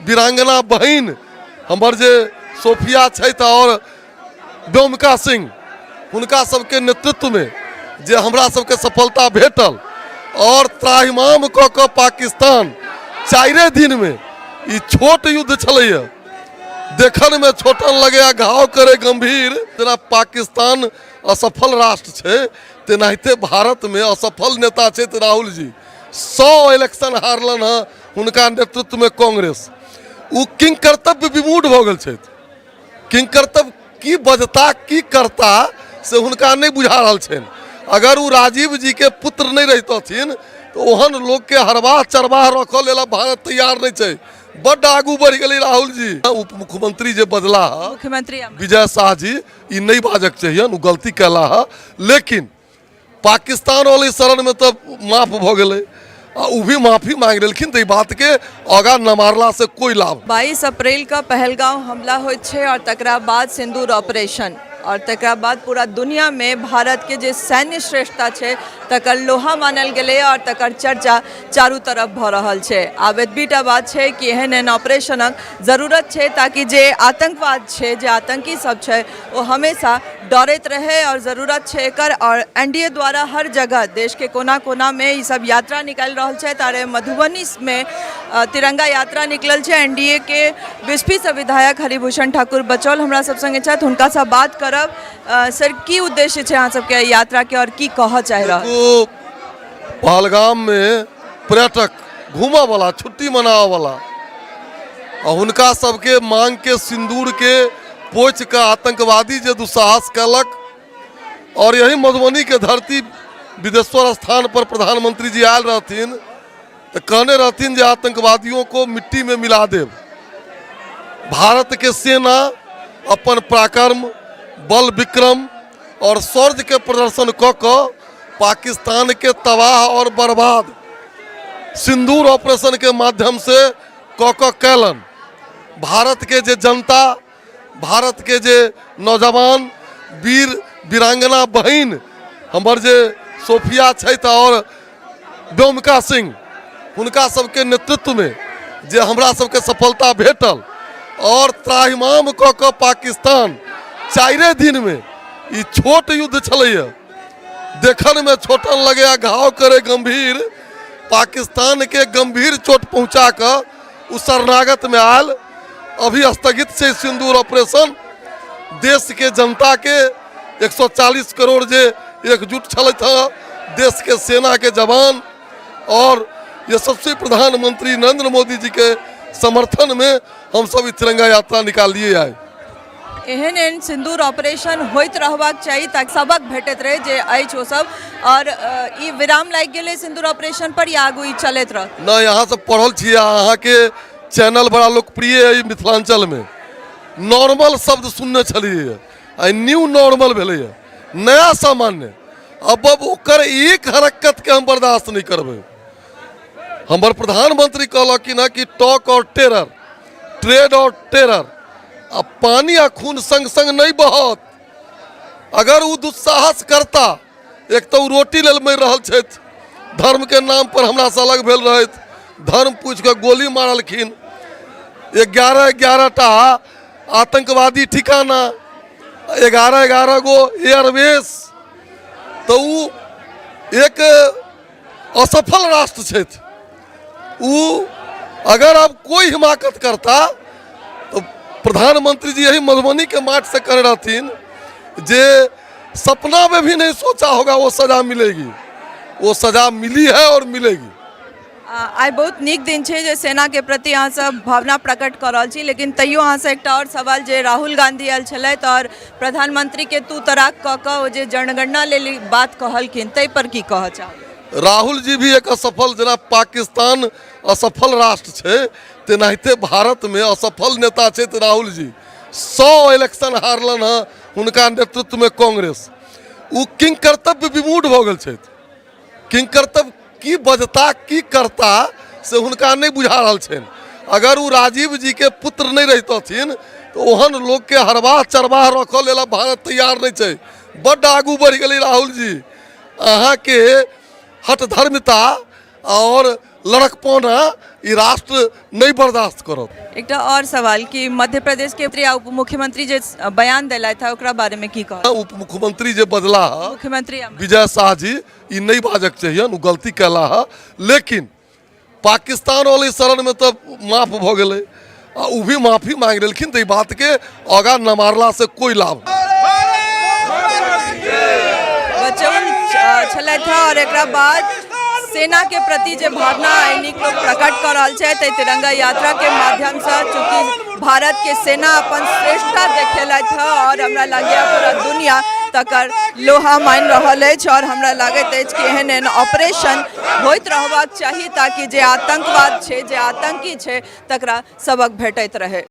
वीरांगना बहन हमर जे सोफिया छै और व्योमिका सिंह हुनका सबके नेतृत्व में जे हमरा सबके सफलता भेटल और त्राहिमाम क के पाकिस्तान 4 दिन में ई छोट युद्ध छलैया देखने में छोटन लगे घाव करे गंभीर। तेना पाकिस्तान असफल राष्ट्र छे तेनाहिते भारत में असफल नेता छे राहुल जी 100 इलेक्शन हारलन है हुनका नेतृत्व में कांग्रेस उ किंग कर्तव्य विमूढ़ भ गेल छे। किंग कर्तव्य की बजता की करता से हुनका नहीं बुझा रहल छेन। अगर वो राजीव जी के पुत्र नहीं रहतथिन तो ओहन लोग के हरवाह चरवाह रखे लेला भारत तैयार नहीं छे। बड़ आगू बढ़ गए राहुल जी। उप मुख्यमंत्री जे बदला है मुख्यमंत्री विजय शाह जी ई नहीं बाजक चाहिए उ गलती कैला है लेकिन पाकिस्तान वाली शरण में तो माफ भ गए उ भी माफी मांग लेकिन तो बात के आगा न मारला से कोई लाभ। 22 अप्रैल का पहलगांव हमला होइत छे और तकरा बाद सिंदूर ऑपरेशन और तकरा बाद पूरा दुनिया में भारत के जे सैन्य श्रेष्ठता छे तकर लोहा मानल गेले और तकर चर्चा चारू तरफ भ रहल छे। आब एतबीटा बात छे कि एहन एहन ऑपरेशनक जरूरत छे ताकि जे आतंकवाद छे जे आतंकी सब छे वो हमेशा डरैत रहे और ज़रूरत छे एकर। और एनडीए द्वारा हर जगह देश के कोना कोना में ये सब यात्रा निकल रहल छे। तारे मधुबनी में तिरंगा यात्रा निकलल छे। एनडीए के बीएसपी से विधायक हरिभूषण ठाकुर बचौल हमरा सब संगे छथि हुनका से बात करब। सर की उद्देश्य छे अहाँ सबके यात्रा के और की कह चाह रहल? पहलगाम में पर्यटक घूमा वाला छुट्टी मनावे वाला और उनका सबके मांग के सिंदूर के पोछ का आतंकवादी जो दुस्साहस कलक और यही मधुबनी के धरती विदेश्वर स्थान पर प्रधानमंत्री जी आयल रहथिन तो कहने रहथिन जे आतंकवादियों को मिट्टी में मिला देव। भारत के सेना अपन पराक्रम बल विक्रम और शौर्य के प्रदर्शन क पाकिस्तान के तबाह और बर्बाद सिंदूर ऑपरेशन के माध्यम से कैलन। भारत के जे जनता भारत के जे नौजवान वीर वीरांगना बहन हमर जे सोफिया छै और व्योमिका सिंह हुनका सबके नेतृत्व में जे हमरा सबके सफलता भेटल और त्राहिमाम क के पाकिस्तान 4 दिन में ई छोट युद्ध छलैया देखने में छोटन लगे घाव करे गंभीर। पाकिस्तान के गंभीर चोट पहुंचा कर उस शरणागत में आयल। अभी स्थगित से सिंदूर ऑपरेशन देश के जनता के 140 करोड़ जे एकजुट छलथ देश के सेना के जवान और यशस्वी प्रधानमंत्री नरेंद्र मोदी जी के समर्थन में हम सब तिरंगा यात्रा निकालिए आए। एहन एहन सिंदूर ऑपरेशन होइत रहबाक चाहिए ताकि सबक भेटत रहे जे अछि ओ सब। और ई विराम लाग गेले सिंदूर ऑपरेशन पर या आगू ई चलत रह ना। यहाँ से पढ़ल छी अहाँ के चैनल बड़ा लोकप्रिय है मिथिलांचल में नॉर्मल शब्द सुनने छलिए न्यू नॉर्मल भेले नया सामान्य। अब ओकर एक हरकत के हम बर्दाश्त नहीं करबे। हमार प्रधानमंत्री कहलकिन कि टॉक और टेरर ट्रेड और टेरर अब पानी आ खून संग संग नहीं बहत। अगर वो दुस्साहस करता एक तो रोटी लेल मर रहल छे धर्म के नाम पर हमरा से अलग भेल रहे धर्म पूछ के गोली मारलखिन 11-11टा आतंकवादी ठिकाना 11-11 गो एयरबेस तो वो एक असफल राष्ट्र छे। अगर अब कोई हिमाकत करता तो प्रधानमंत्री जी यही मधुबनी के मार्च से कर रहथिन जे सपना में भी नहीं सोचा होगा वो सजा मिलेगी। वो सजा मिली है और मिलेगी। आई बहुत नीक दिन छे जे सेना के प्रति अहाँ सब भावना प्रकट कर रहल छी लेकिन तैयो अहाँ से एक और सवाल जे राहुल गांधी आयल छलैथ और प्रधानमंत्री के तू तराक क के जे जनगणना लेली बात कहलखिन तै पर की कह चाहब? राहुल जी भी एक असफल जना पाकिस्तान असफल राष्ट्र छे तेनाहिते भारत में असफल नेता छे राहुल जी 100 इलेक्शन हारलन है हुनका नेतृत्व में कांग्रेस उ किंग कर्तव्य विमूढ़ भ गेल छे। किंग कर्तव्य की बजता की करता से हुनका नहीं बुझा रहल छेन। अगर वो राजीव जी के पुत्र नहीं रहतथिन तो ओहन लोग के हरवाह चरवाह रखे लेला भारत तैयार नहीं छे। बड़ आगू बढ़ गए राहुल जी। अहाँ के हठ धर्मिता और लड़कपना ई राष्ट्र नहीं बर्दाश्त करत। एक और सवाल कि मध्य प्रदेश के उप मुख्यमंत्री जे बयान दिला था ओकरा बारे में की कह उप मुख्यमंत्री जे बदला है मुख्यमंत्री विजय शाह जी ई नहीं बाजक चाहिए, उ गलती कैला है, लेकिन पाकिस्तान वाली शरण में तो माफ भ गए, उ भी माफी मांग लेकिन तो बात के आगा न मारला से कोई लाभ बचवन छलै था। और एक बाद सेना के प्रति जे भावना सैनिक लोग प्रकट कर रहा है ते तिरंगा यात्रा के माध्यम से, चूंकि भारत के सेना अपन श्रेष्ठता देखेला था और हमरा लगे पूरा दुनिया तकर लोहा मान रहल है। और हमरा लागत है कि एहन एहन ऑपरेशन होइत रहबाक चाहिए ताकि जे आतंकवाद छे, जे आतंकी छे तकरा सबक भेटैत रहे।